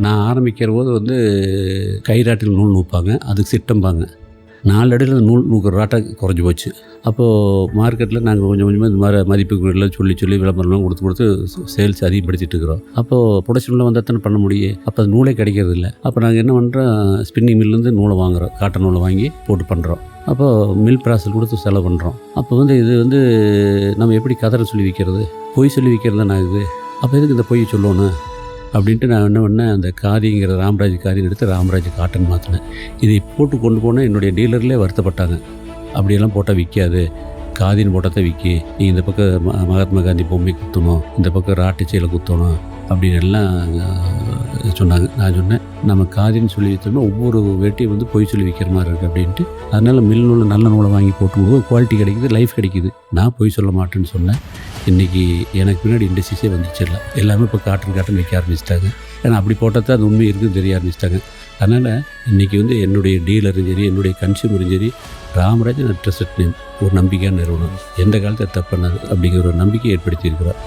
நான் ஆரம்பிக்கிற போது கயிறாட்டில் நூல் நூற்பாங்க, அதுக்கு சிட்டம்பாங்க. 4 அடியில் நூல் நூக்கிற ராட்டை குறைஞ்சி போச்சு. அப்போது மார்க்கெட்டில் நாங்கள் கொஞ்சம் கொஞ்சமாக இந்த மாதிரி மதிப்புகளெலாம் சொல்லி விளம்பரம்லாம் கொடுத்து சேல்ஸ் அதிகப்படுத்திட்டு இருக்கிறோம். அப்போது ப்ரொடக்ஷனில் வந்தால் தானே பண்ண முடியும். அப்போ அது நூலே கிடைக்கிறது இல்லை. அப்போ நாங்கள் என்ன பண்ணுறோம், ஸ்பின்னிங் மில்லேருந்து நூலை வாங்குகிறோம், காட்டன் நூலை வாங்கி போட்டு பண்ணுறோம். அப்போது மில் ப்ராசல் கொடுத்து செலவு பண்ணுறோம். அப்போ இது நம்ம எப்படி கதரை சொல்லி விற்கிறது, பொய் சொல்லி விற்கிறது தானே ஆகுது. அப்போ எதுக்கு இந்த பொய் சொல்லணும் அப்படின்ட்டு நான் என்ன பண்ணேன், அந்த காதிங்கிற ராமராஜ் காதின்னு எடுத்து ராமராஜ் காட்டன் மாற்றினேன். இதை போட்டு கொண்டு போனால் என்னுடைய டீலர்லேயே வருத்தப்பட்டாங்க. அப்படியெல்லாம் போட்டால் விற்காது, காதின்னு போட்டால் தான் விற்கி, நீ இந்த பக்கம் மகாத்மா காந்தி பொம்மை குத்தணும், இந்த பக்கம் ராட்டுச்சையில் குத்தணும் அப்படின்னு எல்லாம் சொன்னாங்க. நான் சொன்னேன், நம்ம காதின்னு சொல்லி விற்றோம்னா ஒவ்வொரு வேட்டையும் பொய் சொல்லி விற்கிற மாதிரி இருக்குது அப்படின்ட்டு. அதனால் மில் நூலை நல்ல நூலை வாங்கி போட்டும்போது குவாலிட்டி கிடைக்குது, லைஃப் கிடைக்குது. நான் பொய் சொல்ல மாட்டேன்னு சொன்னேன். இன்றைக்கி எனக்கு பின்னாடி இண்டஸ்ட்ரீஸே வந்துச்சில்ல, எல்லாமே இப்போ காட்டன் விற்க ஆரம்பிச்சிட்டாங்க. ஏன்னா அப்படி போட்டால் தான் அது உண்மை இருக்குதுன்னு தெரிய ஆரம்பிச்சிட்டாங்க. அதனால் இன்றைக்கி என்னுடைய டீலரும் சரி, என்னுடைய கன்சியூமரும் சரி, ராமராஜ் ட்ரஸ்டட் நேம், ஒரு நம்பிக்கையான நிறுவனம், எந்த காலத்தை தப்பு பண்ணாது அப்படிங்கிற ஒரு நம்பிக்கை ஏற்படுத்தியிருக்கிறார்.